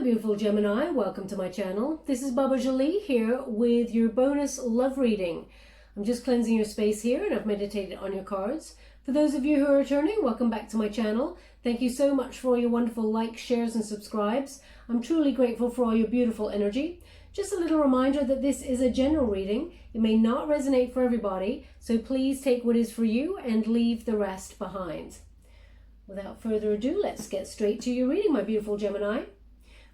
beautiful Gemini, welcome to my channel. This is Baba Jolie here with your bonus love reading. I'm just cleansing your space here and I've meditated on your cards. For those of you who are returning, welcome back to my channel. Thank you so much for all your wonderful likes, shares and subscribes. I'm truly grateful for all your beautiful energy. Just a little reminder that this is a general reading. It may not resonate for everybody, so please take what is for you and leave the rest behind. Without further ado, let's get straight to your reading, my beautiful Gemini.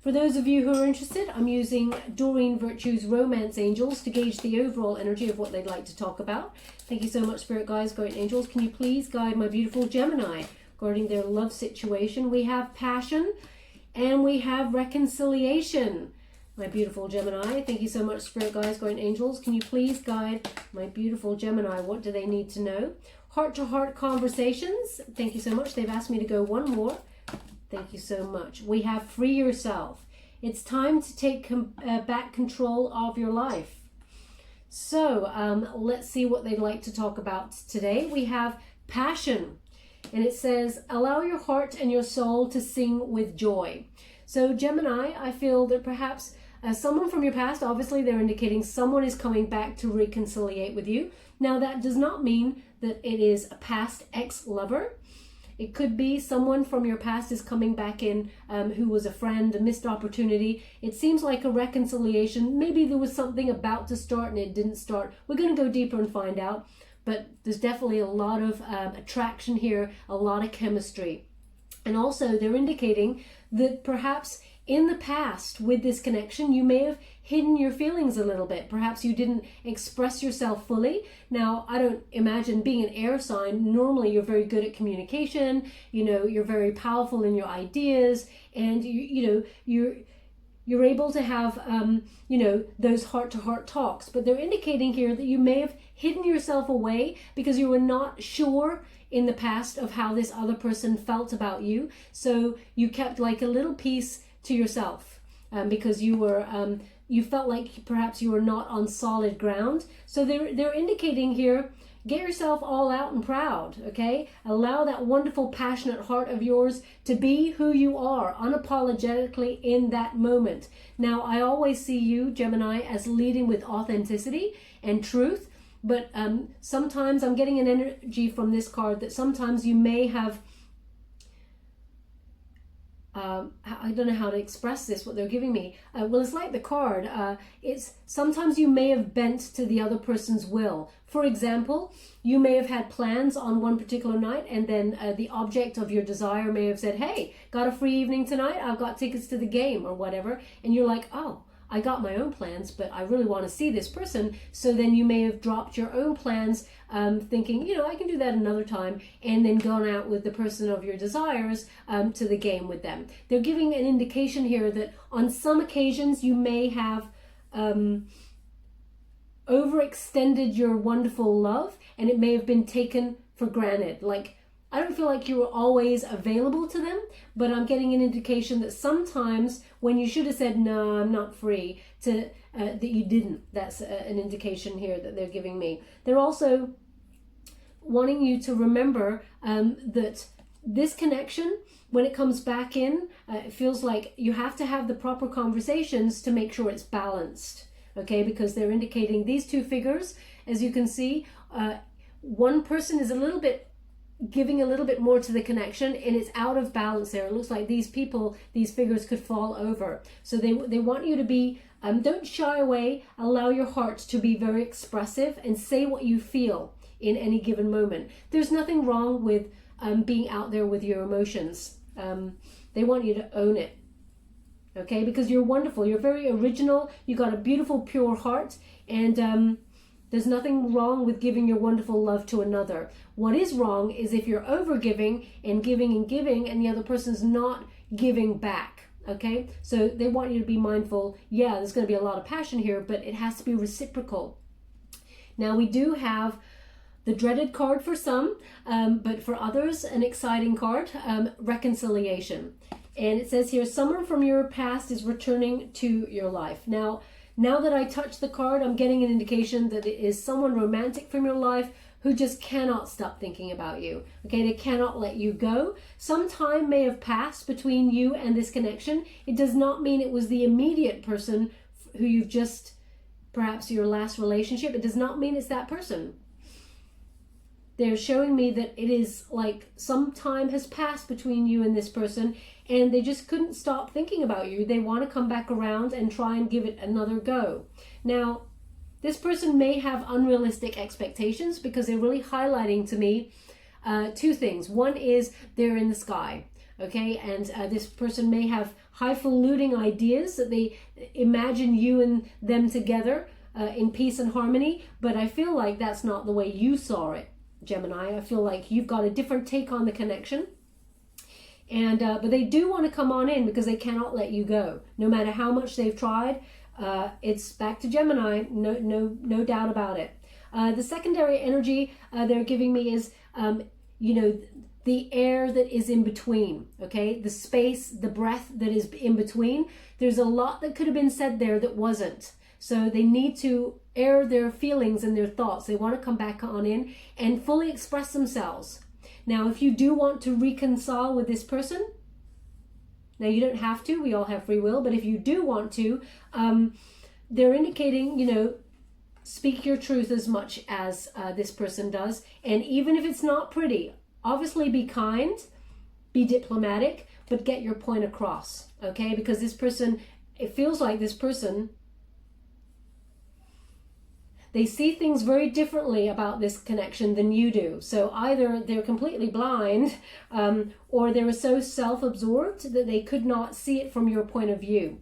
For those of you who are interested, I'm using Doreen Virtue's Romance Angels to gauge the overall energy of what they'd like to talk about. Thank you so much, Spirit Guides, Guardian Angels. Can you please guide my beautiful Gemini regarding their love situation? We have passion and we have reconciliation. My beautiful Gemini, thank you so much, Spirit Guides, Guardian Angels. Can you please guide my beautiful Gemini? What do they need to know? Heart-to-heart conversations. Thank you so much. They've asked me to go one more. Thank you so much. We have free yourself. It's time to take back control of your life. So let's see what they'd like to talk about today. We have passion. And it says, allow your heart and your soul to sing with joy. So Gemini, I feel that perhaps someone from your past, obviously they're indicating someone is coming back to reconciliate with you. Now that does not mean that it is a past ex-lover. It could be someone from your past is coming back in who was a friend, a missed opportunity. It seems like a reconciliation. Maybe there was something about to start and it didn't start. We're going to go deeper and find out. But there's definitely a lot of attraction here, a lot of chemistry. And also they're indicating that perhaps in the past with this connection, you may have hidden your feelings a little bit. Perhaps you didn't express yourself fully. Now, I don't imagine being an air sign. Normally, you're very good at communication. You know, you're very powerful in your ideas, and you're able to have those heart-to-heart talks. But they're indicating here that you may have hidden yourself away because you were not sure in the past of how this other person felt about you. So you kept like a little piece to yourself because you were you felt like perhaps you were not on solid ground. So they're indicating here, get yourself all out and proud, okay? Allow that wonderful passionate heart of yours to be who you are unapologetically in that moment. Now, I always see you, Gemini, as leading with authenticity and truth, but sometimes I'm getting an energy from this card that sometimes you may have I don't know how to express this, what they're giving me. Well, it's like the card. It's sometimes you may have bent to the other person's will. For example, you may have had plans on one particular night and then the object of your desire may have said, hey, got a free evening tonight? I've got tickets to the game or whatever. And you're like, oh, I got my own plans, but I really want to see this person. So then you may have dropped your own plans thinking, I can do that another time, and then gone out with the person of your desires to the game with them. They're giving an indication here that on some occasions you may have overextended your wonderful love and it may have been taken for granted. Like, I don't feel like you were always available to them, but I'm getting an indication that sometimes when you should have said, no, I'm not free, that you didn't. That's an indication here that they're giving me. They're also wanting you to remember that this connection, when it comes back in, it feels like you have to have the proper conversations to make sure it's balanced, okay? Because they're indicating these two figures, as you can see, one person is giving a little bit more to the connection and it's out of balance there. It looks like these figures could fall over. So they want you to be, don't shy away, allow your heart to be very expressive and say what you feel in any given moment. There's nothing wrong with being out there with your emotions. They want you to own it, okay? Because you're wonderful, you're very original, you got a beautiful pure heart, and there's nothing wrong with giving your wonderful love to another. What is wrong is if you're over-giving and giving and giving and the other person's not giving back, okay? So they want you to be mindful. Yeah, there's going to be a lot of passion here, but it has to be reciprocal. Now, we do have the dreaded card for some, but for others, an exciting card, reconciliation. And it says here, someone from your past is returning to your life. Now that I touch the card, I'm getting an indication that it is someone romantic from your life, who just cannot stop thinking about you. Okay, they cannot let you go. Some time may have passed between you and this connection. It does not mean it was the immediate person who you've just, perhaps your last relationship. It does not mean it's that person. They're showing me that it is like some time has passed between you and this person, and they just couldn't stop thinking about you. They want to come back around and try and give it another go. Now, this person may have unrealistic expectations because they're really highlighting to me two things. One is they're in the sky, okay? And this person may have highfalutin ideas that they imagine you and them together in peace and harmony, but I feel like that's not the way you saw it, Gemini. I feel like you've got a different take on the connection. And but they do want to come on in because they cannot let you go. No matter how much they've tried, it's back to Gemini, no doubt about it. The secondary energy they're giving me is, you know, the air that is in between, okay? The space, the breath that is in between. There's a lot that could have been said there that wasn't. So they need to air their feelings and their thoughts. They want to come back on in and fully express themselves. Now, if you do want to reconcile with this person, now you don't have to, we all have free will, but if you do want to, they're indicating, you know, speak your truth as much as this person does. And even if it's not pretty, obviously be kind, be diplomatic, but get your point across, okay? Because this person, it feels like this person, they see things very differently about this connection than you do. So either they're completely blind or they were so self-absorbed that they could not see it from your point of view.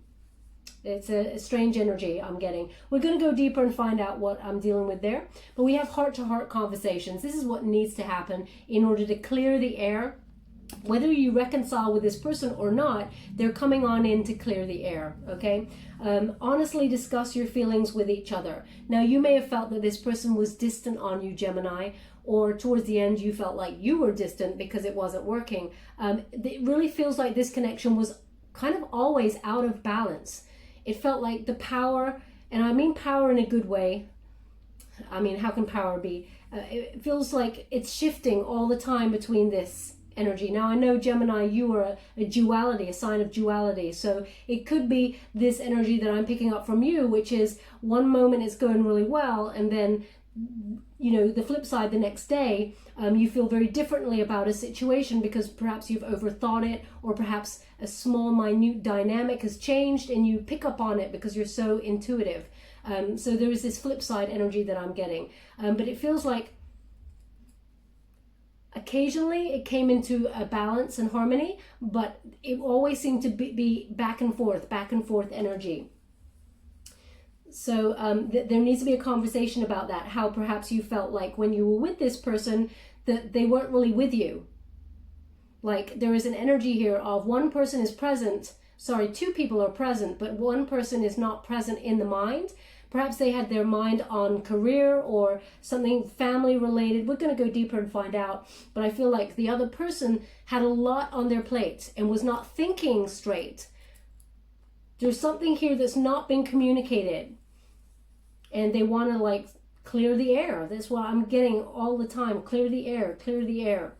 It's a strange energy I'm getting. We're going to go deeper and find out what I'm dealing with there. But we have heart-to-heart conversations. This is what needs to happen in order to clear the air. Whether you reconcile with this person or not, they're coming on in to clear the air, okay? Honestly discuss your feelings with each other. Now, you may have felt that this person was distant on you, Gemini, or towards the end you felt like you were distant because it wasn't working. It really feels like this connection was kind of always out of balance. It felt like the power, and I mean power in a good way. I mean, how can power be? It feels like it's shifting all the time between this energy. Now, I know, Gemini, you are a duality, a sign of duality. So it could be this energy that I'm picking up from you, which is one moment it's going really well, and then, you know, the flip side, the next day, you feel very differently about a situation because perhaps you've overthought it, or perhaps a small, minute dynamic has changed and you pick up on it because you're so intuitive. So there is this flip side energy that I'm getting. But it feels like occasionally it came into a balance and harmony, but it always seemed to be back and forth energy. So there needs to be a conversation about that, how perhaps you felt like when you were with this person that they weren't really with you. Like there is an energy here of one person is present, two people are present, but one person is not present in the mind. Perhaps they had their mind on career or something family related. We're going to go deeper and find out. But I feel like the other person had a lot on their plate and was not thinking straight. There's something here that's not been communicated. And they want to like clear the air. That's what I'm getting all the time. Clear the air, clear the air.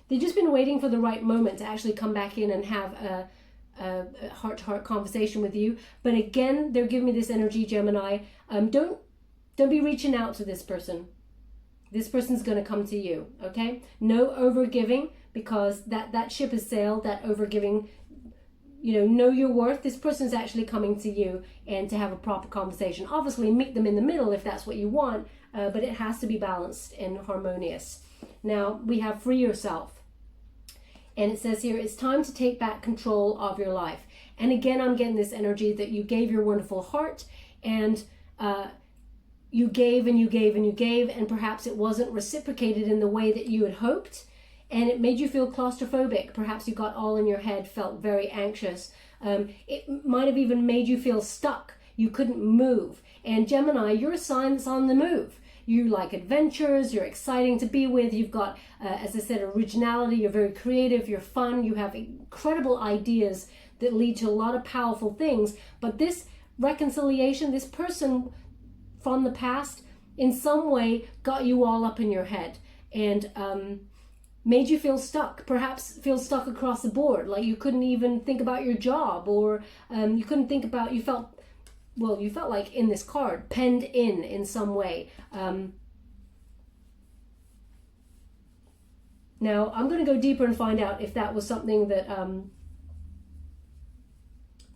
They've just been waiting for the right moment to actually come back in and have a heart-to-heart conversation with you. But again, they're giving me this energy, Gemini. Don't be reaching out to this person. This person's going to come to you, okay? No overgiving, because that ship has sailed. That overgiving, you know your worth. This person's actually coming to you and to have a proper conversation. Obviously, meet them in the middle if that's what you want, but it has to be balanced and harmonious. Now, we have free yourself. And it says here, it's time to take back control of your life. And again, I'm getting this energy that you gave your wonderful heart, and you gave and you gave and you gave, and perhaps it wasn't reciprocated in the way that you had hoped, and it made you feel claustrophobic. Perhaps you got all in your head, felt very anxious. It might have even made you feel stuck. You couldn't move. And Gemini, you're a sign that's on the move. You like adventures, you're exciting to be with, you've got, as I said, originality, you're very creative, you're fun, you have incredible ideas that lead to a lot of powerful things. But this reconciliation, this person from the past, in some way got you all up in your head and made you feel stuck, perhaps feel stuck across the board, like you couldn't even think about your job, or you couldn't think about, you felt like in this card, penned in some way. Now, I'm going to go deeper and find out if that was something that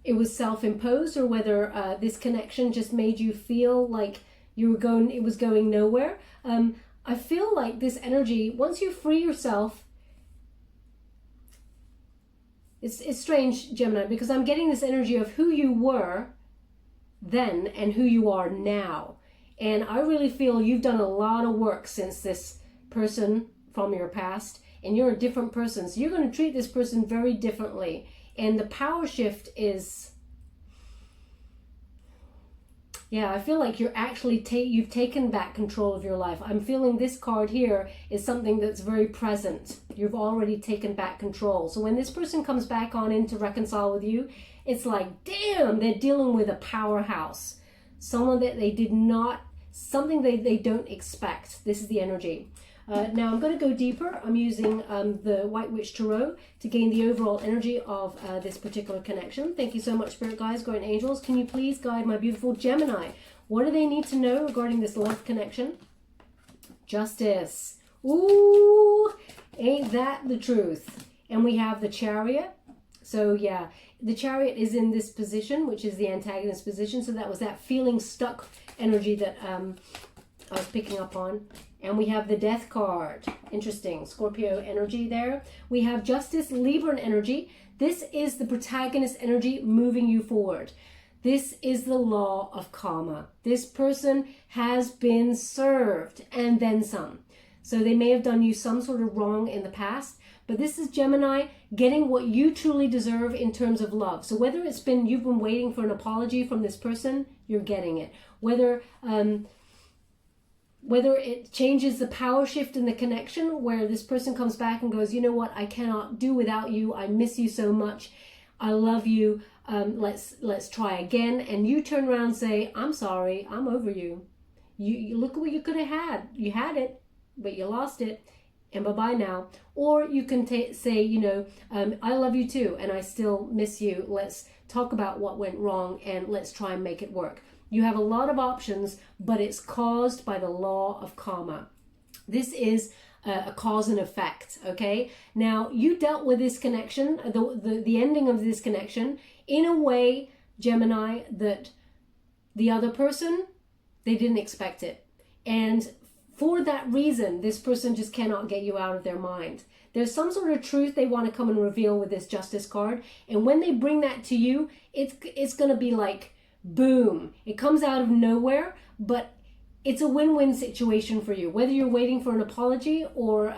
it was self-imposed, or whether this connection just made you feel like it was going nowhere. I feel like this energy, once you free yourself, it's strange, Gemini, because I'm getting this energy of who you were then and who you are now. And I really feel you've done a lot of work since this person from your past, and you're a different person. So you're going to treat this person very differently. And the power shift is, yeah, I feel like you're actually you've taken back control of your life. I'm feeling this card here is something that's very present. You've already taken back control. So when this person comes back on in to reconcile with you, it's like, damn, they're dealing with a powerhouse. Someone that they did not, something they don't expect. This is the energy. Now I'm going to go deeper. I'm using the White Witch Tarot to gain the overall energy of this particular connection. Thank you so much, Spirit Guides, Guardian Angels. Can you please guide my beautiful Gemini? What do they need to know regarding this love connection? Justice. Ooh, ain't that the truth? And we have the Chariot. So yeah, the Chariot is in this position, which is the antagonist position. So that was that feeling stuck energy that I was picking up on. And we have the Death card. Interesting. Scorpio energy there. We have Justice, Libran energy. This is the protagonist energy moving you forward. This is the law of karma. This person has been served and then some. So they may have done you some sort of wrong in the past, but this is Gemini getting what you truly deserve in terms of love. So whether it's been, you've been waiting for an apology from this person, you're getting it. Whether it changes the power shift in the connection, where this person comes back and goes, you know what, I cannot do without you. I miss you so much. I love you. Let's try again. And you turn around and say, I'm sorry. I'm over you. You look at what you could have had. You had it, but you lost it. And bye-bye now. Or you can say, you know, I love you too, and I still miss you. Let's talk about what went wrong, and let's try and make it work. You have a lot of options, but it's caused by the law of karma. This is a cause and effect, okay? Now, you dealt with this connection, the ending of this connection, in a way, Gemini, that the other person, they didn't expect it. And for that reason, this person just cannot get you out of their mind. There's some sort of truth they want to come and reveal with this Justice card. And when they bring that to you, it's going to be like, boom, it comes out of nowhere, but it's a win-win situation for you. Whether you're waiting for an apology or,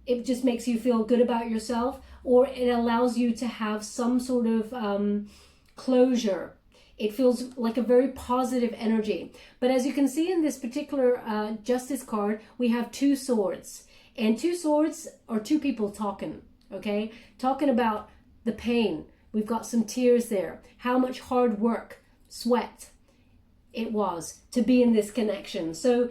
it just makes you feel good about yourself, or it allows you to have some sort of closure. It feels like a very positive energy. But as you can see in this particular Justice card, we have two swords. And two swords are two people talking, okay? Talking about the pain. We've got some tears there. How much hard work, sweat it was to be in this connection. So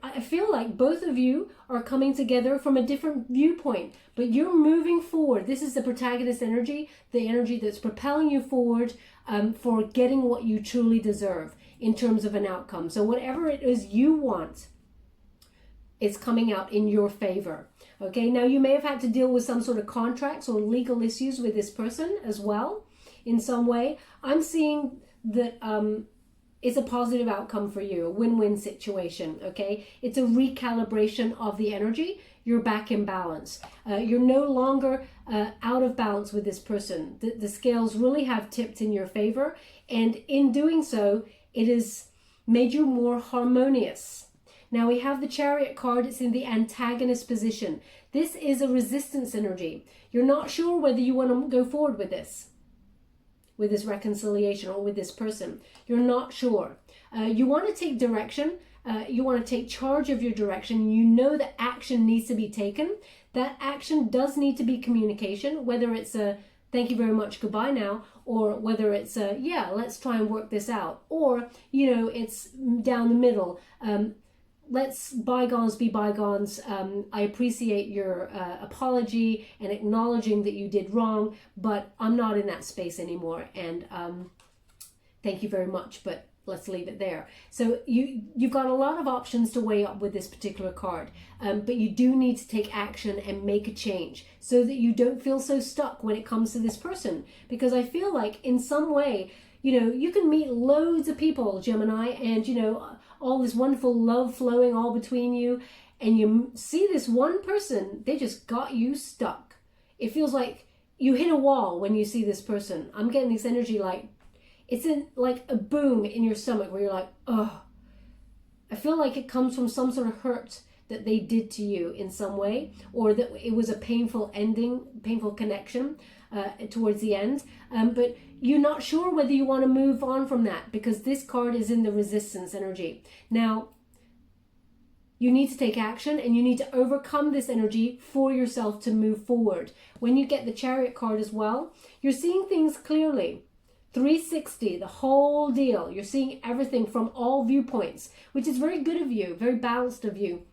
I feel like both of you are coming together from a different viewpoint, but you're moving forward. This is the protagonist energy, the energy that's propelling you forward for getting what you truly deserve in terms of an outcome. So whatever it is you want, it's coming out in your favor. Okay, now you may have had to deal with some sort of contracts or legal issues with this person as well in some way. I'm seeing that it's a positive outcome for you, a win-win situation, okay? It's a recalibration of the energy. You're back in balance. You're no longer out of balance with this person. The scales really have tipped in your favor, and in doing so, it has made you more harmonious. Now we have the Chariot card. It's in the antagonist position. This is a resistance energy. You're not sure whether you want to go forward with this reconciliation or with this person. You're not sure. You want to take direction. You want to take charge of your direction. You know that action needs to be taken. That action does need to be communication, whether it's thank you very much, goodbye now, or whether it's yeah, let's try and work this out, or you know, it's down the middle. Let's bygones be bygones. I appreciate your apology and acknowledging that you did wrong, but I'm not in that space anymore, and thank you very much, but let's leave it there. So you've got a lot of options to weigh up with this particular card, but you do need to take action and make a change so that you don't feel so stuck when it comes to this person. Because I feel like in some way, you know, you can meet loads of people, Gemini, and you know, all this wonderful love flowing all between you, and you see this one person, they just got you stuck. It feels like you hit a wall when you see this person. I'm getting this energy like, it's in like a boom in your stomach where you're like, oh, I feel like it comes from some sort of hurt that they did to you in some way, or that it was a painful ending, painful connection towards the end. But you're not sure whether you want to move on from that, because this card is in the resistance energy. Now, you need to take action and you need to overcome this energy for yourself to move forward. When you get the Chariot card as well, you're seeing things clearly. 360, the whole deal. You're seeing everything from all viewpoints, which is very good of you, very balanced of you,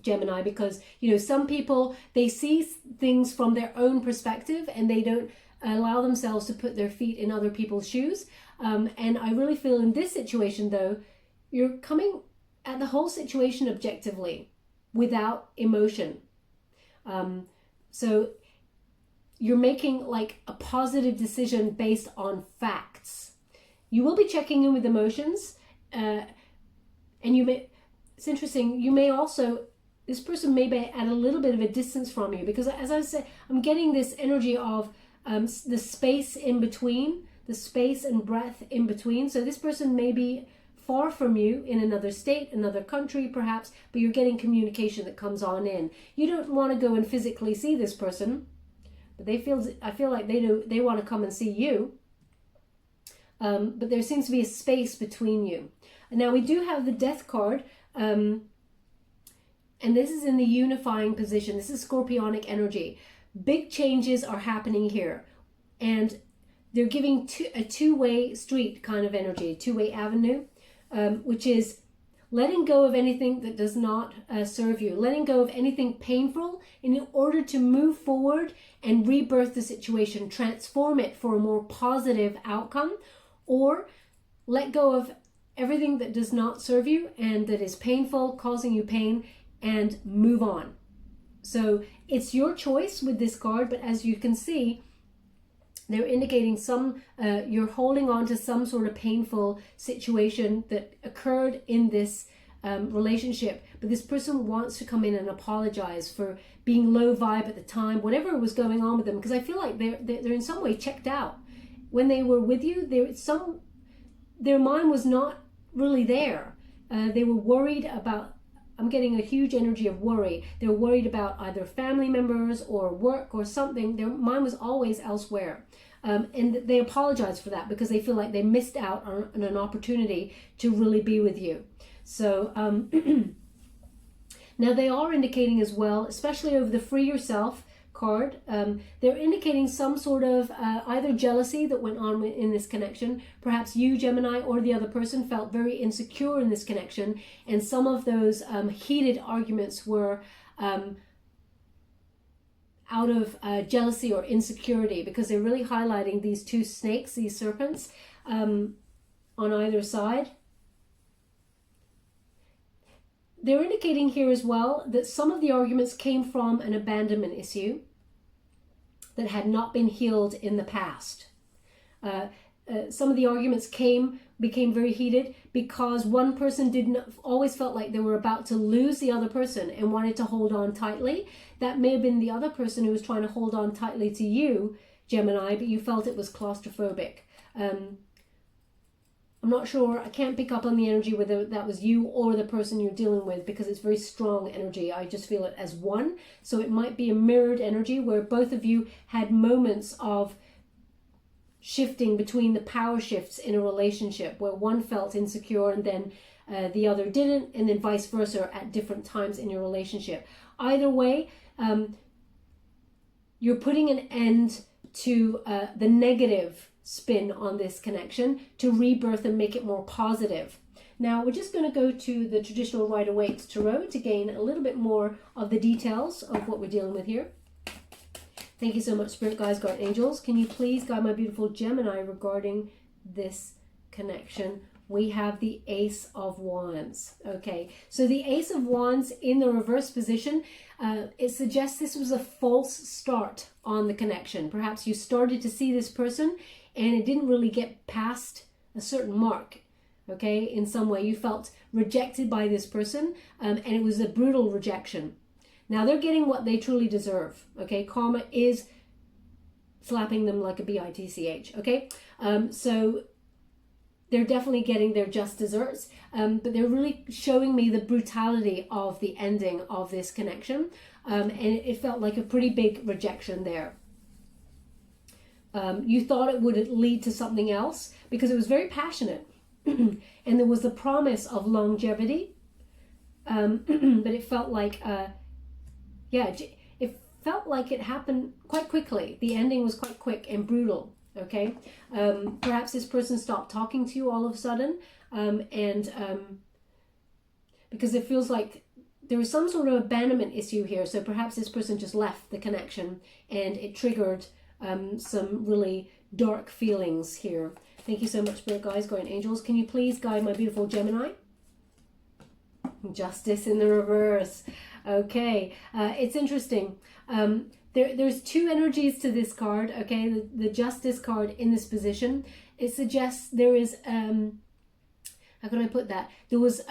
Gemini, because, you know, some people, they see things from their own perspective and they don't allow themselves to put their feet in other people's shoes. And I really feel in this situation, though, you're coming at the whole situation objectively, without emotion. So you're making like a positive decision based on facts. You will be checking in with emotions, and you may, it's interesting, you may also, this person may be at a little bit of a distance from you, because as I said, I'm getting this energy of the space in between, the space and breadth in between. So this person may be far from you in another state, another country perhaps, but you're getting communication that comes on in. You don't want to go and physically see this person, but I feel like they want to come and see you. But there seems to be a space between you. And now we do have the Death card, and this is in the unifying position. This is Scorpionic energy. Big changes are happening here, and they're giving a two-way street kind of energy, two-way avenue, which is letting go of anything that does not serve you, letting go of anything painful in order to move forward and rebirth the situation, transform it for a more positive outcome, or let go of everything that does not serve you and that is painful, causing you pain, and move on. So it's your choice with this card, but as you can see, they're indicating you're holding on to some sort of painful situation that occurred in this relationship, but this person wants to come in and apologize for being low vibe at the time, whatever was going on with them, because I feel like they're in some way checked out. When they were with you, their mind was not really there. They were worried about, I'm getting a huge energy of worry. They're worried about either family members or work or something. Their mind was always elsewhere. And they apologize for that because they feel like they missed out on an opportunity to really be with you. So now they are indicating as well, especially over the Free Yourself card, they're indicating some sort of either jealousy that went on in this connection. Perhaps you, Gemini, or the other person felt very insecure in this connection, and some of those heated arguments were out of jealousy or insecurity, because they're really highlighting these two snakes, these serpents, on either side. They're indicating here as well that some of the arguments came from an abandonment issue that had not been healed in the past. Some of the arguments became very heated because one person always felt like they were about to lose the other person and wanted to hold on tightly. That may have been the other person who was trying to hold on tightly to you, Gemini, but you felt it was claustrophobic. I'm not sure, I can't pick up on the energy whether that was you or the person you're dealing with, because it's very strong energy. I just feel it as one. So it might be a mirrored energy where both of you had moments of shifting between the power shifts in a relationship, where one felt insecure and then the other didn't, and then vice versa at different times in your relationship. Either way, you're putting an end to the negative spin on this connection to rebirth and make it more positive. Now we're just going to go to the traditional Rider-Waite Tarot to gain a little bit more of the details of what we're dealing with here. Thank you so much, Spirit Guides, Guardian Angels. Can you please guide my beautiful Gemini regarding this connection? We have the Ace of Wands. Okay, so the Ace of Wands in the reverse position, it suggests this was a false start on the connection. Perhaps you started to see this person and it didn't really get past a certain mark. Okay, in some way you felt rejected by this person, and it was a brutal rejection. Now they're getting what they truly deserve. Okay, karma is slapping them like a bitch. Okay, so they're definitely getting their just desserts, but they're really showing me the brutality of the ending of this connection, and it felt like a pretty big rejection there. You thought it would lead to something else because it was very passionate. And there was the promise of longevity, but it felt like, it felt like it happened quite quickly. The ending was quite quick and brutal. Okay, perhaps this person stopped talking to you all of a sudden, because it feels like there was some sort of abandonment issue here. So perhaps this person just left the connection, and it triggered some really dark feelings here. Thank you so much, Spirit Guides, Guardian Angels. Can you please guide my beautiful Gemini? Justice in the reverse. Okay, it's interesting. There's two energies to this card. Okay, the Justice card in this position. It suggests there is, how can I put that? There was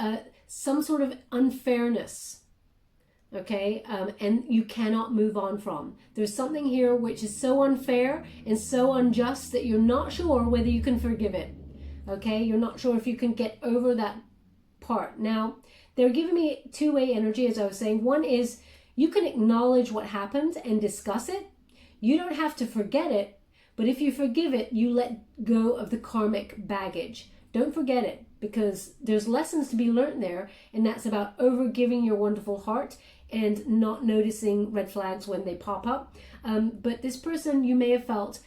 some sort of unfairness. Okay, and you cannot move on from. There's something here which is so unfair and so unjust that you're not sure whether you can forgive it. Okay, you're not sure if you can get over that part. Now, they're giving me two-way energy, as I was saying. One is you can acknowledge what happened and discuss it. You don't have to forget it, but if you forgive it, you let go of the karmic baggage. Don't forget it, because there's lessons to be learned there, and that's about overgiving your wonderful heart and not noticing red flags when they pop up. But this person, you may have felt,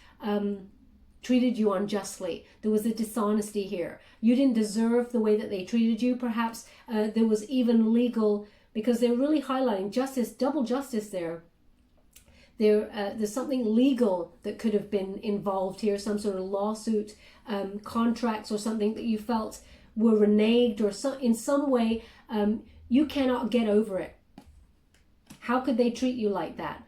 treated you unjustly. There was a dishonesty here. You didn't deserve the way that they treated you. Perhaps there was even legal, because they're really highlighting justice, double justice there. There's something legal that could have been involved here, some sort of lawsuit, contracts or something that you felt were reneged, or in some way you cannot get over it. How could they treat you like that?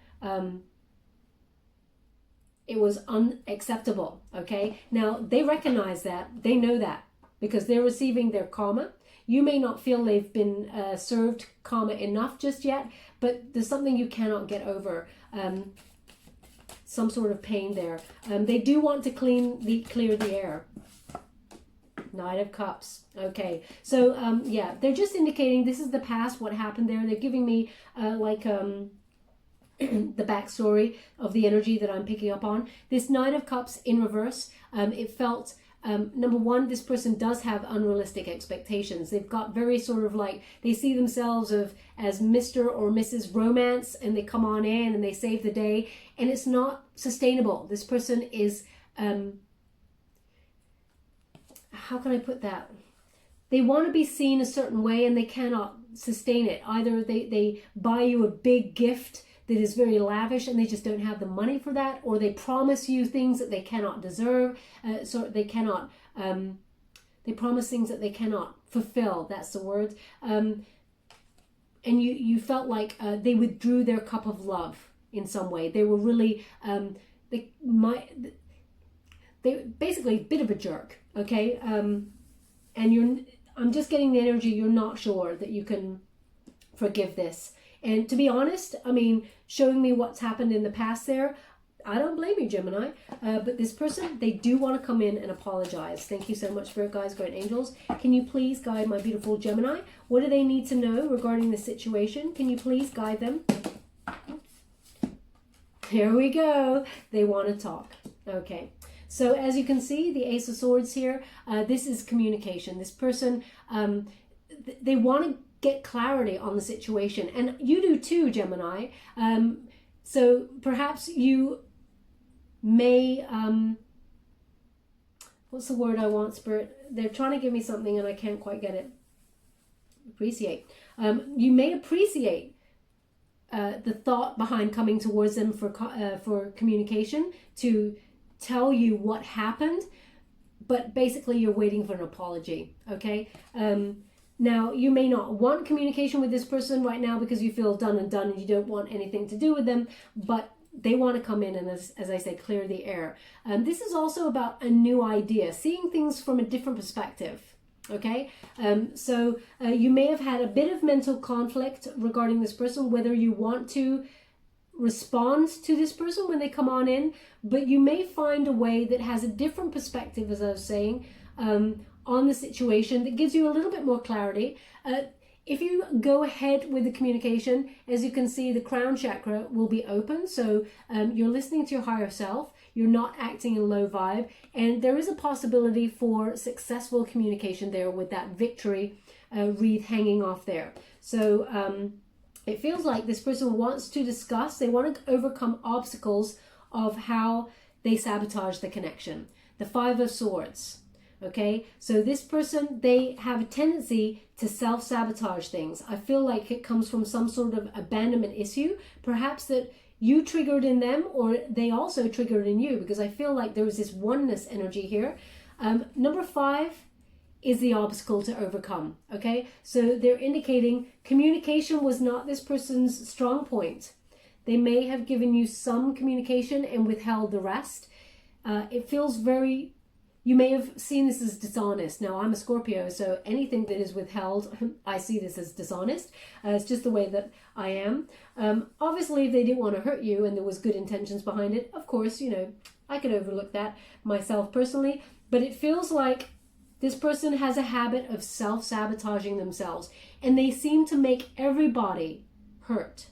It was unacceptable. Okay, now they recognize that, they know that, because they're receiving their karma. You may not feel they've been served karma enough just yet, but there's something you cannot get over. Some sort of pain there. They do want to clear the air. Knight of Cups. Okay, so yeah, they're just indicating this is the past, what happened there. They're giving me the backstory of the energy that I'm picking up on. This Knight of Cups in reverse, it felt, number one, this person does have unrealistic expectations. They've got very sort of like, they see themselves as Mr. or Mrs. Romance, and they come on in and they save the day, and it's not sustainable. This person is, how can I put that? They want to be seen a certain way and they cannot sustain it. Either they buy you a big gift that is very lavish and they just don't have the money for that, or they promise you things that they cannot deserve, so they cannot, they promise things that they cannot fulfill, that's the word. And you felt like they withdrew their cup of love in some way. They were really, they basically a bit of a jerk, okay? And I'm just getting the energy, you're not sure that you can forgive this. And to be honest, I mean, showing me what's happened in the past there, I don't blame you, Gemini. But this person, they do want to come in and apologize. Thank you so much, Spirit Guides, Guardian Angels. Can you please guide my beautiful Gemini? What do they need to know regarding the situation? Can you please guide them? Here we go. They want to talk. Okay. So as you can see, the Ace of Swords here, this is communication. This person, they want to get clarity on the situation. And you do too, Gemini. So perhaps you may, what's the word I want, Spirit? They're trying to give me something and I can't quite get it. Appreciate. You may appreciate the thought behind coming towards them for communication, to tell you what happened, but basically you're waiting for an apology, okay? Now, you may not want communication with this person right now because you feel done and done and you don't want anything to do with them, but they want to come in and, as I say, clear the air. This is also about a new idea, seeing things from a different perspective. Okay, so you may have had a bit of mental conflict regarding this person, whether you want to respond to this person when they come on in, but you may find a way that has a different perspective, as I was saying, on the situation, that gives you a little bit more clarity. If you go ahead with the communication, as you can see, the crown chakra will be open. So you're listening to your higher self. You're not acting in low vibe. And there is a possibility for successful communication there with that victory wreath hanging off there. So it feels like this person wants to discuss. They want to overcome obstacles of how they sabotage the connection. The Five of Swords. Okay, so this person, they have a tendency to self-sabotage things. I feel like it comes from some sort of abandonment issue, perhaps that you triggered in them or they also triggered in you, because I feel like there was this oneness energy here. Number 5 is the obstacle to overcome. Okay, so they're indicating communication was not this person's strong point. They may have given you some communication and withheld the rest. It feels very... You may have seen this as dishonest. Now, I'm a Scorpio, so anything that is withheld, I see this as dishonest. It's just the way that I am. Obviously, if they didn't want to hurt you and there was good intentions behind it, of course, you know, I could overlook that myself personally. But it feels like this person has a habit of self-sabotaging themselves, and they seem to make everybody hurt.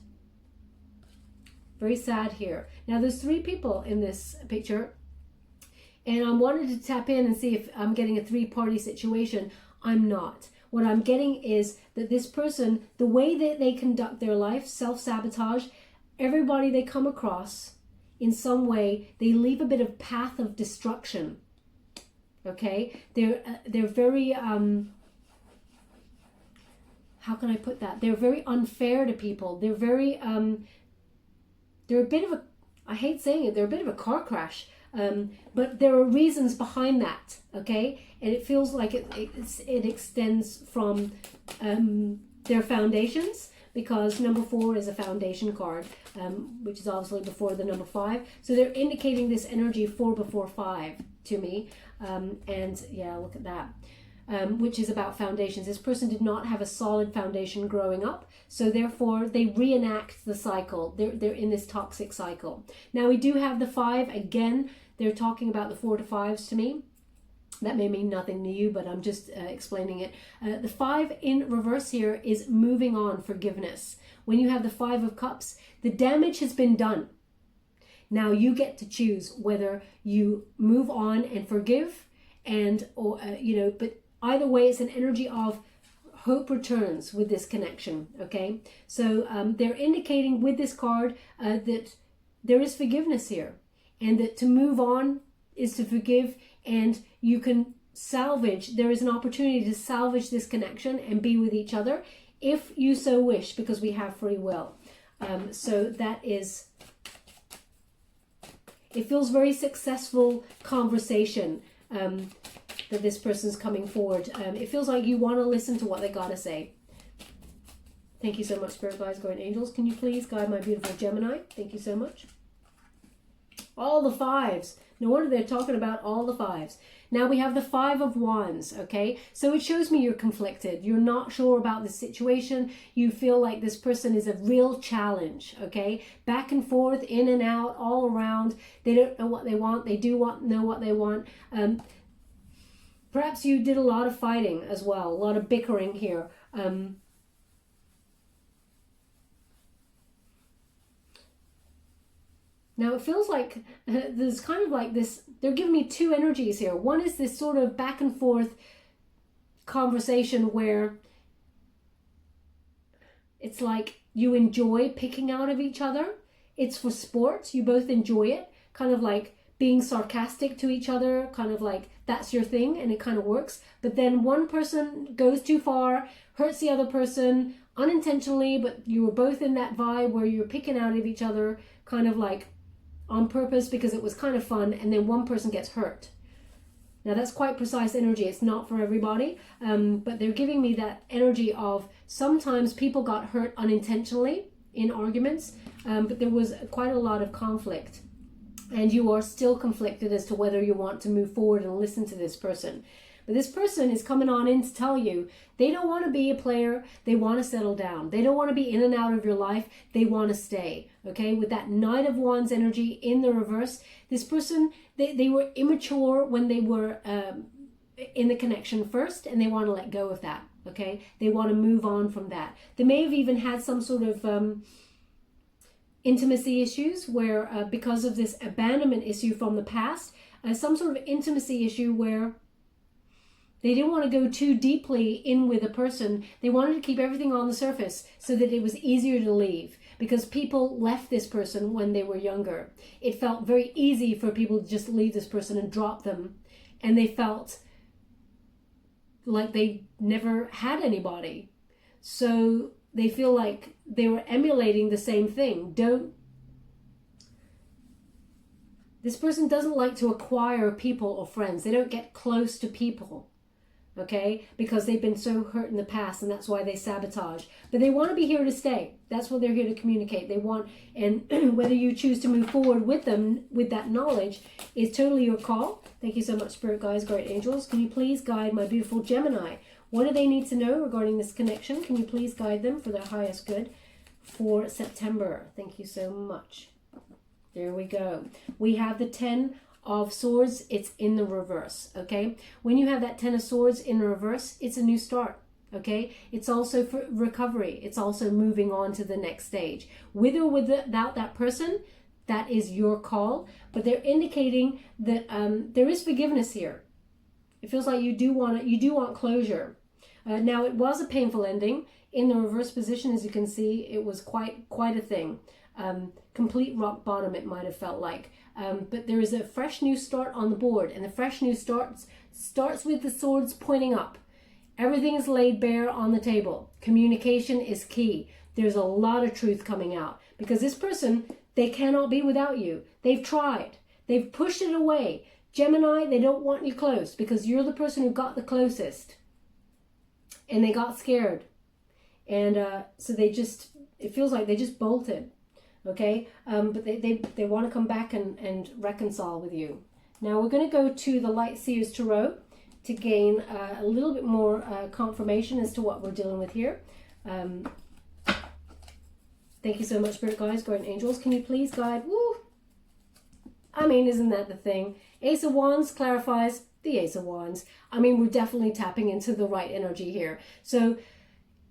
Very sad here. Now, there's 3 people in this picture. And I wanted to tap in and see if I'm getting a 3-party situation. I'm not. What I'm getting is that this person, the way that they conduct their life, self-sabotage, everybody they come across, in some way, they leave a bit of path of destruction. Okay? They're very, how can I put that? They're very unfair to people. They're very, they're a bit of a, I hate saying it, they're a bit of a car crash. But there are reasons behind that, okay? And it feels like it extends from their foundations, because number 4 is a foundation card, which is obviously before the number 5. So they're indicating this energy 4 before 5 to me. And yeah, look at that. Which is about foundations. This person did not have a solid foundation growing up, so therefore they reenact the cycle. They're in this toxic cycle. Now we do have the 5 again. They're talking about the 4 to 5s to me. That may mean nothing to you, but I'm just explaining it. The 5 in reverse here is moving on, forgiveness. When you have the 5 of Cups, the damage has been done. Now you get to choose whether you move on and forgive, and or you know, but either way, it's an energy of hope returns with this connection, okay? So they're indicating with this card that there is forgiveness here, and that to move on is to forgive, and you can salvage, there is an opportunity to salvage this connection and be with each other if you so wish, because we have free will. So that is, it feels very successful conversation that this person's coming forward. It feels like you want to listen to what they got to say. Thank you so much, Spirit Guides, Guardian Angels. Can you please guide my beautiful Gemini? Thank you so much. All the 5s. No wonder they're talking about all the 5s. Now we have the 5 of Wands, okay? So it shows me you're conflicted. You're not sure about the situation. You feel like this person is a real challenge, okay? Back and forth, in and out, all around. They don't know what they want. They do know what they want. Perhaps you did a lot of fighting as well, a lot of bickering here. Now it feels like there's kind of like this, they're giving me 2 energies here. One is this sort of back and forth conversation where it's like you enjoy picking out of each other. It's for sport, you both enjoy it. Kind of like being sarcastic to each other, kind of like that's your thing and it kind of works. But then one person goes too far, hurts the other person unintentionally, but you were both in that vibe where you're picking out of each other kind of like on purpose because it was kind of fun, and then one person gets hurt. Now that's quite precise energy. It's not for everybody, but they're giving me that energy of sometimes people got hurt unintentionally in arguments, but there was quite a lot of conflict, and you are still conflicted as to whether you want to move forward and listen to this person. But this person is coming on in to tell you they don't want to be a player. They want to settle down. They don't want to be in and out of your life. They want to stay. Okay, with that Knight of Wands energy in the reverse, this person, they were immature when they were in the connection first, and they want to let go of that. Okay, they want to move on from that. They may have even had some sort of intimacy issues where because of this abandonment issue from the past, some sort of intimacy issue where they didn't want to go too deeply in with a person. They wanted to keep everything on the surface so that it was easier to leave, because people left this person when they were younger. It felt very easy for people to just leave this person and drop them, and they felt like they never had anybody. So they feel like they were emulating the same thing. This person doesn't like to acquire people or friends. They don't get close to people. Okay, because they've been so hurt in the past, and that's why they sabotage. But they want to be here to stay. That's what they're here to communicate. They want, and whether you choose to move forward with them with that knowledge is totally your call. Thank you so much, Spirit Guides, Great Angels. Can you please guide my beautiful Gemini? What do they need to know regarding this connection? Can you please guide them for their highest good for September? Thank you so much. There we go. We have the 10 of Swords. It's in the reverse. Okay, when you have that 10 of Swords in the reverse, it's a new start. Okay, it's also for recovery. It's also moving on to the next stage, with or without that person. That is your call, but they're indicating that there is forgiveness here. It feels like you do want closure. Now, it was a painful ending in the reverse position. As you can see, it was quite a thing. Complete rock bottom, it might have felt like. But there is a fresh new start on the board, and the fresh new starts with the swords pointing up. Everything is laid bare on the table. Communication is key. There's a lot of truth coming out, because this person, they cannot be without you. They've tried. They've pushed it away. Gemini, they don't want you close because you're the person who got the closest, and they got scared. And so it feels like they just bolted. Okay, but they want to come back and reconcile with you. Now we're going to go to the Light Seers Tarot to gain a little bit more confirmation as to what we're dealing with here. Thank you so much, Spirit Guides, Guardian Angels. Can you please guide? Woo! I mean, isn't that the thing? Ace of Wands clarifies the Ace of Wands. I mean, we're definitely tapping into the right energy here. So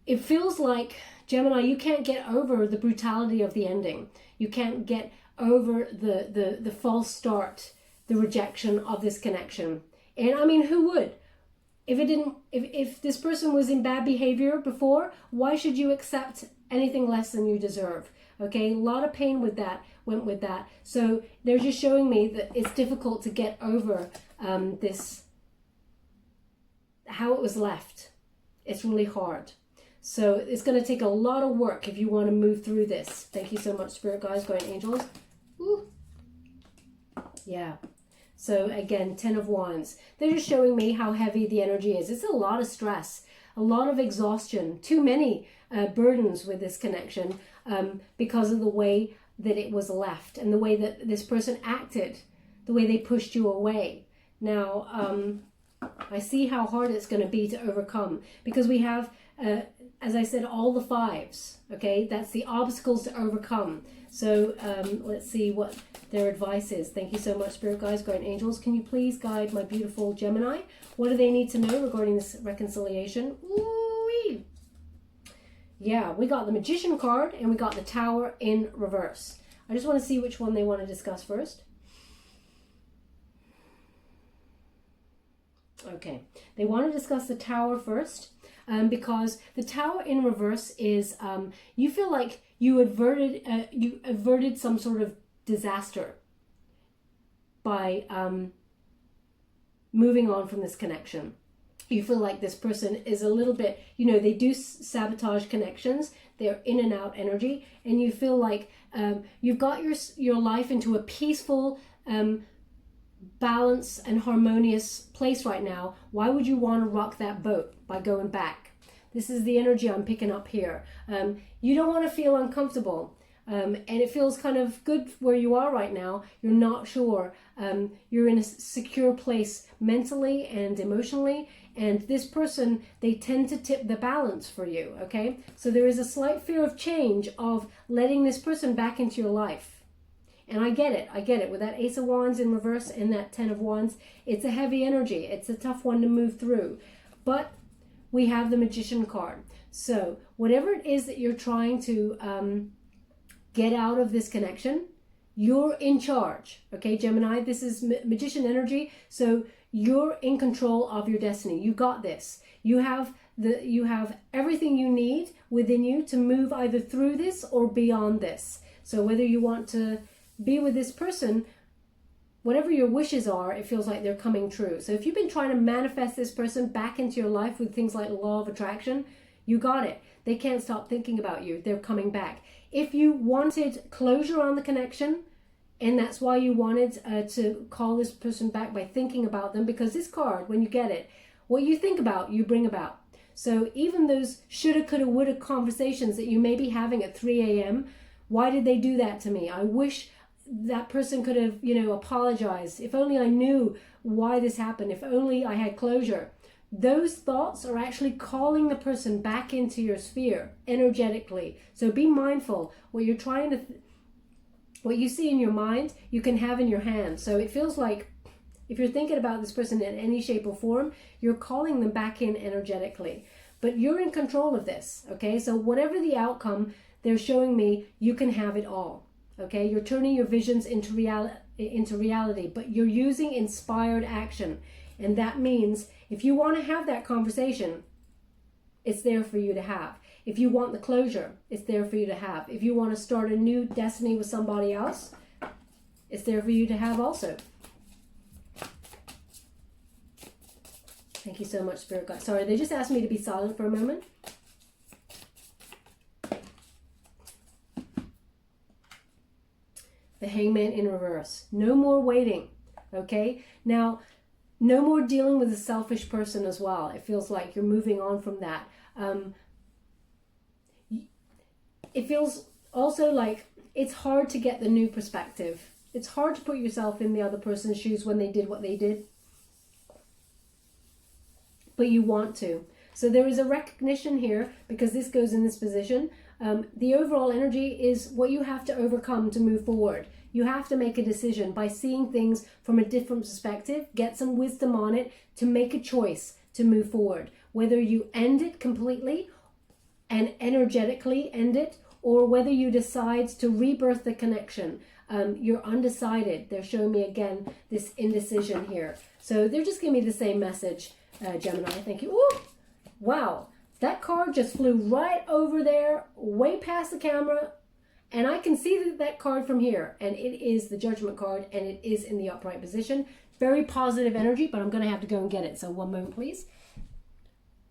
it feels like, Gemini, you can't get over the brutality of the ending. You can't get over the false start, the rejection of this connection. And I mean, who would? If this person was in bad behavior before, why should you accept anything less than you deserve? Okay, a lot of pain with that went with that. So they're just showing me that it's difficult to get over this, how it was left. It's really hard. So it's going to take a lot of work if you want to move through this. Thank you so much, Spirit Guides, Guardian Angels. Woo. Yeah. So again, 10 of Wands. They're just showing me how heavy the energy is. It's a lot of stress, a lot of exhaustion, too many burdens with this connection because of the way that it was left and the way that this person acted, the way they pushed you away. Now, I see how hard it's going to be to overcome, because we have, as I said, all the fives. Okay, that's the obstacles to overcome. So let's see what their advice is. Thank you so much, Spirit Guides, Guardian Angels. Can you please guide my beautiful Gemini? What do they need to know regarding this reconciliation? Ooh-wee. Yeah, we got the Magician card and we got the Tower in reverse. I just want to see which one they want to discuss first. Okay, they want to discuss the Tower first. Because the Tower in reverse is, you feel like you averted some sort of disaster by moving on from this connection. You feel like this person is a little bit, they do sabotage connections. They're in and out energy, and you feel like you've got your life into a peaceful, balance and harmonious place right now. Why would you want to rock that boat by going back? This is the energy I'm picking up here. You don't want to feel uncomfortable. And it feels kind of good where you are right now. You're not sure. You're in a secure place mentally and emotionally. And this person, they tend to tip the balance for you, okay? So there is a slight fear of change, of letting this person back into your life. And I get it. With that Ace of Wands in reverse and that 10 of Wands, it's a heavy energy. It's a tough one to move through. But we have the Magician card. So whatever it is that you're trying to get out of this connection, you're in charge. Okay, Gemini, this is Magician energy. So you're in control of your destiny. You got this. You have everything you need within you to move either through this or beyond this. So whether you want to be with this person, whatever your wishes are, it feels like they're coming true. So if you've been trying to manifest this person back into your life with things like law of attraction, you got it. They can't stop thinking about you. They're coming back. If you wanted closure on the connection, and that's why you wanted to call this person back by thinking about them, because this card, when you get it, what you think about, you bring about. So even those shoulda, coulda, woulda conversations that you may be having at 3 a.m., why did they do that to me? I wish that person could have, apologized. If only I knew why this happened. If only I had closure. Those thoughts are actually calling the person back into your sphere energetically. So be mindful. What you're trying to, what you see in your mind, you can have in your hand. So it feels like if you're thinking about this person in any shape or form, you're calling them back in energetically. But you're in control of this, okay? So whatever the outcome, they're showing me you can have it all, okay? You're turning your visions into reality, but you're using inspired action. And that means if you want to have that conversation, it's there for you to have. If you want the closure, it's there for you to have. If you want to start a new destiny with somebody else, it's there for you to have also. Thank you so much, Spirit Guide. Sorry, they just asked me to be silent for a moment. The Hangman in reverse. No more waiting, okay? Now, no more dealing with a selfish person as well. It feels like you're moving on from that. It feels also like it's hard to get the new perspective. It's hard to put yourself in the other person's shoes when they did what they did. But you want to. So there is a recognition here, because this goes in this position. The overall energy is what you have to overcome to move forward. You have to make a decision by seeing things from a different perspective, get some wisdom on it to make a choice to move forward. Whether you end it completely and energetically end it, or whether you decide to rebirth the connection. You're undecided. They're showing me again this indecision here. So they're just giving me the same message, Gemini. Thank you. Ooh, wow. That card just flew right over there, way past the camera. And I can see that card from here. And it is the Judgment card, and it is in the upright position. Very positive energy, but I'm going to have to go and get it. So one moment, please.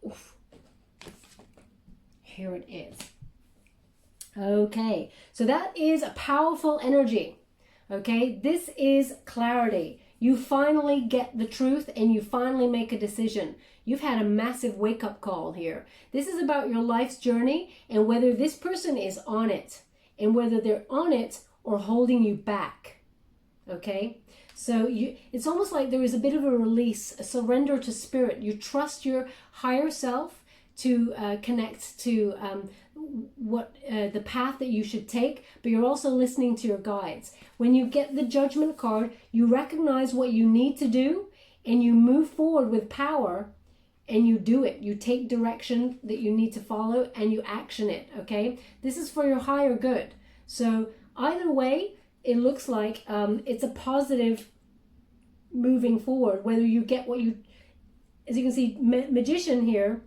Oof. Here it is. Okay, so that is a powerful energy. Okay, this is clarity. You finally get the truth and you finally make a decision. You've had a massive wake-up call here. This is about your life's journey and whether this person is on it and whether they're on it or holding you back. Okay, so it's almost like there is a bit of a release, a surrender to spirit. You trust your higher self to connect to the path that you should take, but you're also listening to your guides. When you get the Judgment card, you recognize what you need to do and you move forward with power and you do it. You take direction that you need to follow and you action it, okay? This is for your higher good. So either way, it looks like it's a positive moving forward, whether you get what you, as you can see, Magician here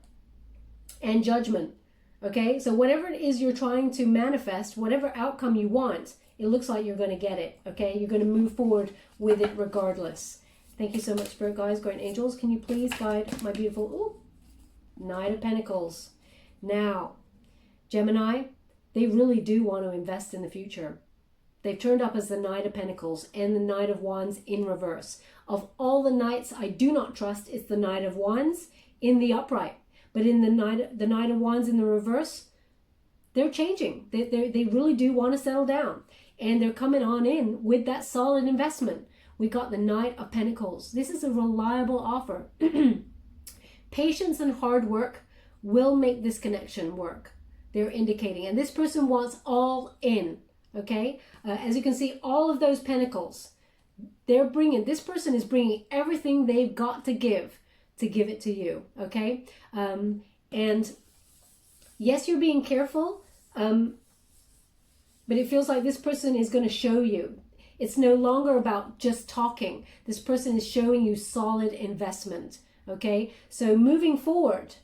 and Judgment. Okay, so whatever it is you're trying to manifest, whatever outcome you want, it looks like you're going to get it, okay? You're going to move forward with it regardless. Thank you so much, Spirit Guides, Guardian Angels. Can you please guide my beautiful Knight of Pentacles? Now, Gemini, they really do want to invest in the future. They've turned up as the Knight of Pentacles and the Knight of Wands in reverse. Of all the Knights I do not trust, it's the Knight of Wands in the upright. But in the Knight of Wands in the reverse, they're changing. They really do want to settle down. And they're coming on in with that solid investment. We got the Knight of Pentacles. This is a reliable offer. Patience and hard work will make this connection work. They're indicating. And this person wants all in. Okay? As you can see, all of those pentacles, this person is bringing everything they've got to give it to you. Okay? And yes, you're being careful, but it feels like this person is going to show you. It's no longer about just talking. This person is showing you solid investment. Okay? So moving forward,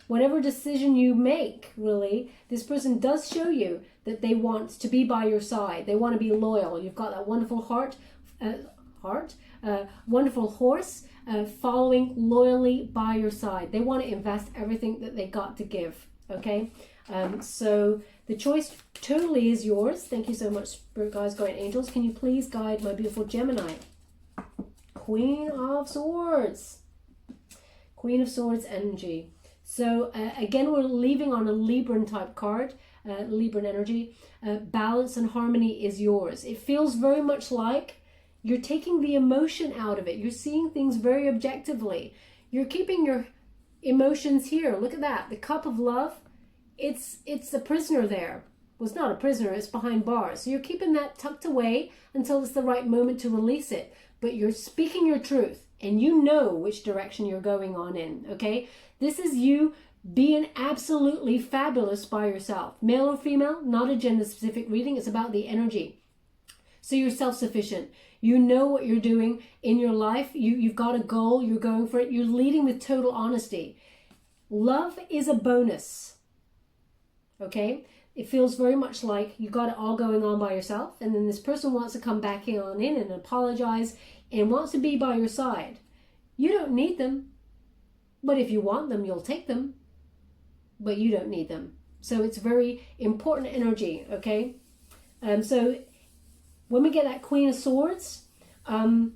whatever decision you make, really, this person does show you that they want to be by your side. They want to be loyal. You've got that wonderful wonderful horse following loyally by your side. They want to invest everything that they got to give. Okay? So the choice totally is yours. Thank you so much, Spirit Guides, Guardian Angels. Can you please guide my beautiful Gemini? Queen of Swords. Queen of Swords energy. So again, we're leaving on a Libran type card, Libran energy. Balance and harmony is yours. It feels very much like you're taking the emotion out of it. You're seeing things very objectively. You're keeping your emotions here. Look at that. The cup of love, it's a prisoner there. Well, it's not a prisoner, it's behind bars. So you're keeping that tucked away until it's the right moment to release it. But you're speaking your truth. And you know which direction you're going on in, okay? This is you being absolutely fabulous by yourself. Male or female, not a gender-specific reading. It's about the energy. So you're self-sufficient. You know what you're doing in your life. You've got a goal. You're going for it. You're leading with total honesty. Love is a bonus, okay? It feels very much like you got it all going on by yourself. And then this person wants to come back in and apologize and wants to be by your side. You don't need them, but if you want them, you'll take them, but you don't need them. So it's very important energy, okay? So when we get that Queen of Swords, I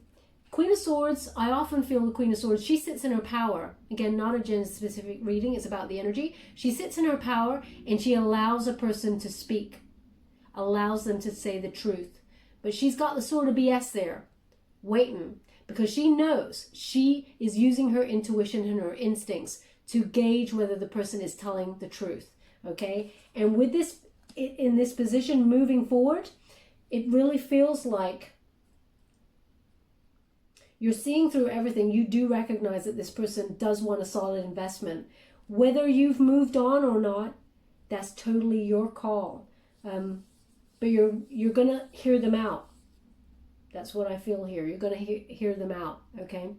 often feel the Queen of Swords, she sits in her power. Again, not a gender-specific reading, it's about the energy. She sits in her power and she allows a person to speak, allows them to say the truth. But she's got the sword of BS there, waiting, because she knows she is using her intuition and her instincts to gauge whether the person is telling the truth, okay? And with this, in this position moving forward, it really feels like you're seeing through everything. You do recognize that this person does want a solid investment. Whether you've moved on or not, that's totally your call. But you're going to hear them out. That's what I feel here. You're going to hear them out, okay?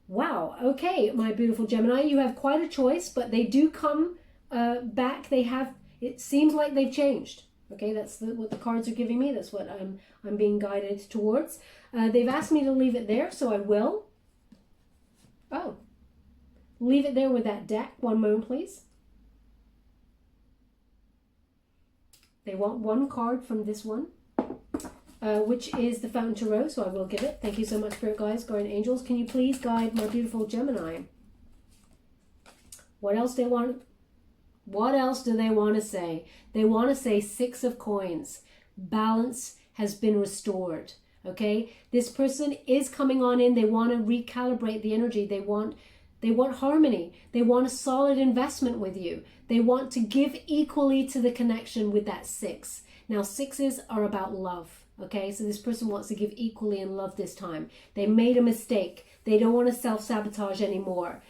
Wow, okay, my beautiful Gemini, you have quite a choice, but they do come back. It seems like they've changed, okay? That's what the cards are giving me. That's what I'm being guided towards. They've asked me to leave it there, so I will. Oh, leave it there with that deck. One moment, please. They want one card from this one. Which is the Fountain Tarot, so I will give it. Thank you so much, Spirit Guides, Guardian Angels. Can you please guide my beautiful Gemini? What else do they want to say? They want to say Six of Coins. Balance has been restored, okay? This person is coming on in. They want to recalibrate the energy. They want harmony. They want a solid investment with you. They want to give equally to the connection with that six. Now, sixes are about love. Okay, so this person wants to give equally in love this time. They made a mistake. They don't want to self-sabotage anymore.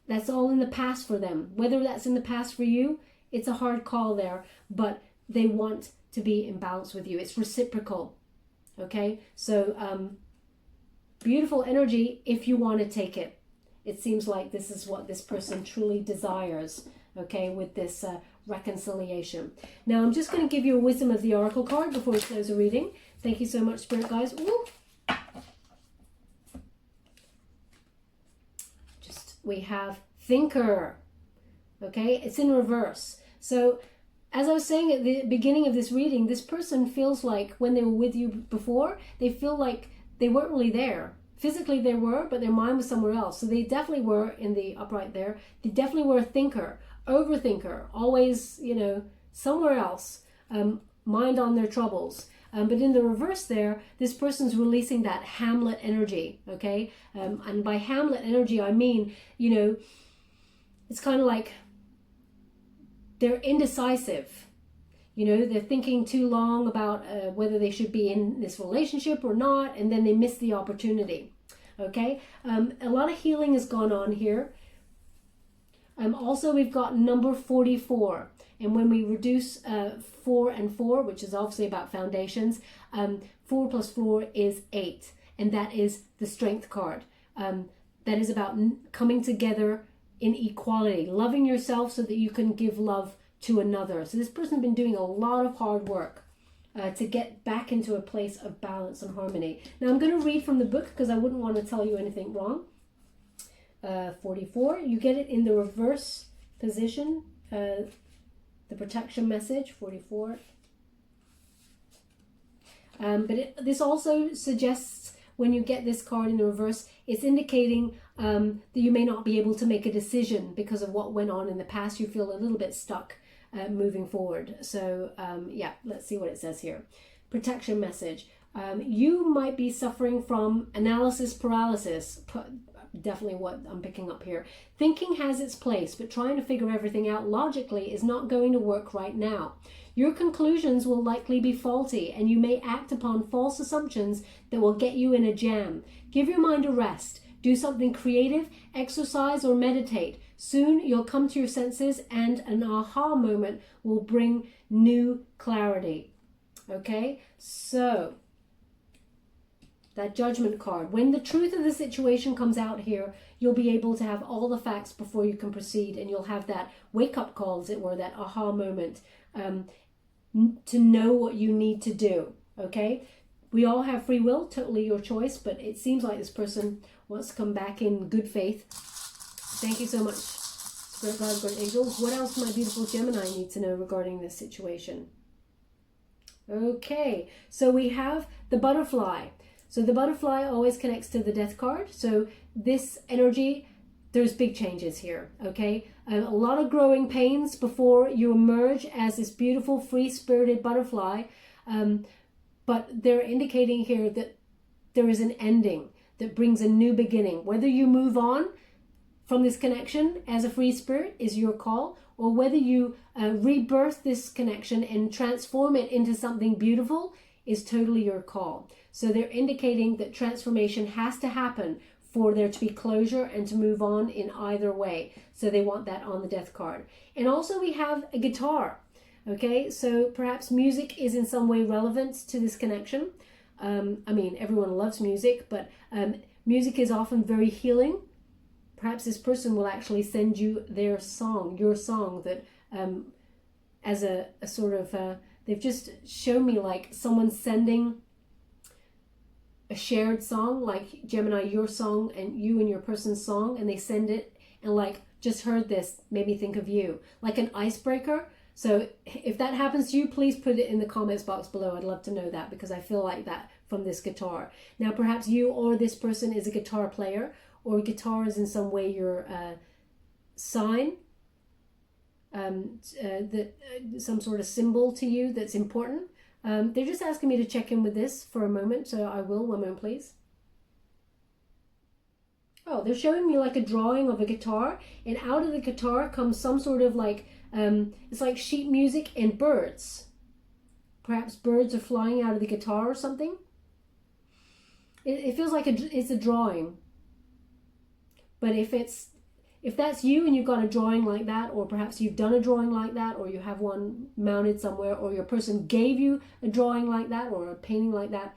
That's all in the past for them. Whether that's in the past for you, it's a hard call there, but they want to be in balance with you. It's reciprocal. Okay, so beautiful energy if you want to take it. It seems like this is what this person truly desires, okay, with this reconciliation. Now I'm just going to give you a wisdom of the oracle card before we close the reading. Thank you so much, Spirit guys. Ooh. We have thinker. Okay, it's in reverse. So as I was saying at the beginning of this reading, this person feels like when they were with you before, they feel like they weren't really there. Physically they were, but their mind was somewhere else. So they definitely were in the upright there. They definitely were a thinker, overthinker, always, you know, somewhere else, mind on their troubles. But in the reverse there, this person's releasing that Hamlet energy, okay? And by Hamlet energy, I mean, you know, it's kind of like they're indecisive. You know, they're thinking too long about whether they should be in this relationship or not, and then they miss the opportunity, okay? A lot of healing has gone on here. Also, we've got number 44. And when we reduce 4 and 4, which is obviously about foundations, 4 plus 4 is 8. And that is the strength card. That is about coming together in equality, loving yourself so that you can give love to another. So this person's been doing a lot of hard work to get back into a place of balance and harmony. Now I'm going to read from the book because I wouldn't want to tell you anything wrong. 44, you get it in the reverse position. The protection message, 44. This also suggests when you get this card in the reverse, it's indicating that you may not be able to make a decision because of what went on in the past. You feel a little bit stuck moving forward. So yeah, let's see what it says here. Protection message. You might be suffering from analysis paralysis. Definitely what I'm picking up here. Thinking has its place, but trying to figure everything out logically is not going to work right now. Your conclusions will likely be faulty, and you may act upon false assumptions that will get you in a jam. Give your mind a rest. Do something creative, exercise, or meditate. Soon you'll come to your senses, and an aha moment will bring new clarity. Okay, so that judgment card. When the truth of the situation comes out here, you'll be able to have all the facts before you can proceed, and you'll have that wake-up call, as it were, that aha moment, to know what you need to do, okay? We all have free will, totally your choice, but it seems like this person wants to come back in good faith. Thank you so much, Spirit Guides, Guardian Angels. What else my beautiful Gemini need to know regarding this situation? Okay, so we have the butterfly. So the butterfly always connects to the death card. So this energy, there's big changes here, okay? A lot of growing pains before you emerge as this beautiful, free-spirited butterfly. But they're indicating here that there is an ending that brings a new beginning. Whether you move on from this connection as a free spirit is your call, or whether you rebirth this connection and transform it into something beautiful is totally your call. So they're indicating that transformation has to happen for there to be closure and to move on in either way. So they want that on the death card. And also we have a guitar. Okay, so perhaps music is in some way relevant to this connection. I mean, everyone loves music, but music is often very healing. Perhaps this person will actually send you their song, your song, that as a sort of, they've just shown me like someone sending a shared song, like Gemini, your song and you and your person's song, and they send it, and like, just heard this, made me think of you, like an icebreaker. So if that happens to you, please put it in the comments box below. I'd love to know that, because I feel like that from this guitar. Now perhaps you or this person is a guitar player, or guitar is in some way your sign, some sort of symbol to you that's important. They're just asking me to check in with this for a moment, so I will. 1 moment, please. Oh, they're showing me like a drawing of a guitar, and out of the guitar comes some sort of like, it's like sheet music and birds. Perhaps birds are flying out of the guitar or something. It feels like it's a drawing. But if that's you and you've got a drawing like that, or perhaps you've done a drawing like that, or you have one mounted somewhere, or your person gave you a drawing like that or a painting like that,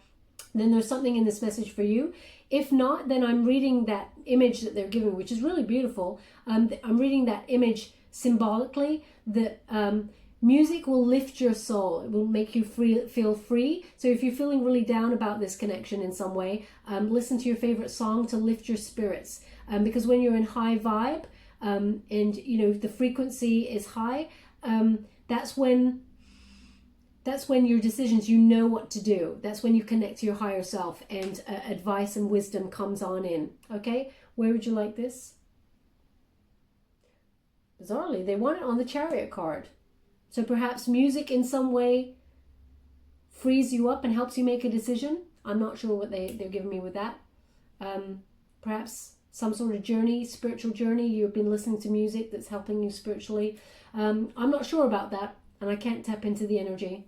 then there's something in this message for you. If not, then I'm reading that image that they're giving, which is really beautiful. I'm reading that image symbolically that music will lift your soul. It will make you feel free. So if you're feeling really down about this connection in some way, listen to your favorite song to lift your spirits. Because when you're in high vibe, and you know the frequency is high, that's when your decisions, you know what to do. That's when you connect to your higher self, and advice and wisdom comes on in. Okay, where would you like this? Bizarrely, they want it on the Chariot card. So perhaps music in some way frees you up and helps you make a decision. I'm not sure what they're giving me with that. Perhaps some sort of journey, spiritual journey. You've been listening to music that's helping you spiritually. I'm not sure about that, and I can't tap into the energy.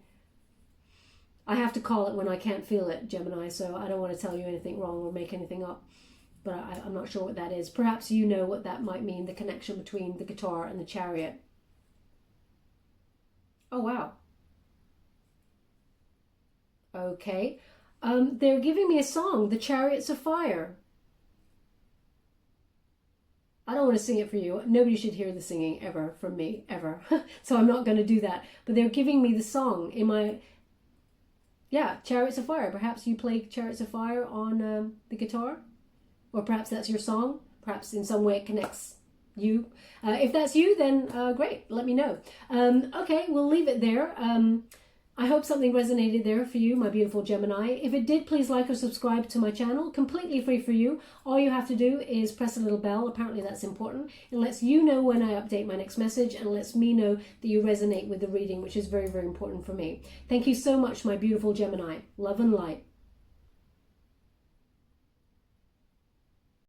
I have to call it when I can't feel it, Gemini, so I don't want to tell you anything wrong or make anything up. But I'm not sure what that is. Perhaps you know what that might mean, the connection between the guitar and the Chariot. Oh, wow. Okay. They're giving me a song, The Chariots of Fire. I don't want to sing it for you. Nobody should hear the singing ever from me, ever. So I'm not going to do that. But they're giving me the song in my... Yeah, Chariots of Fire. Perhaps you play Chariots of Fire on the guitar. Or perhaps that's your song. Perhaps in some way it connects you. If that's you, then great. Let me know. Okay, we'll leave it there. I hope something resonated there for you, my beautiful Gemini. If it did, please like or subscribe to my channel. Completely free for you. All you have to do is press a little bell. Apparently that's important. It lets you know when I update my next message, and lets me know that you resonate with the reading, which is very, very important for me. Thank you so much, my beautiful Gemini. Love and light.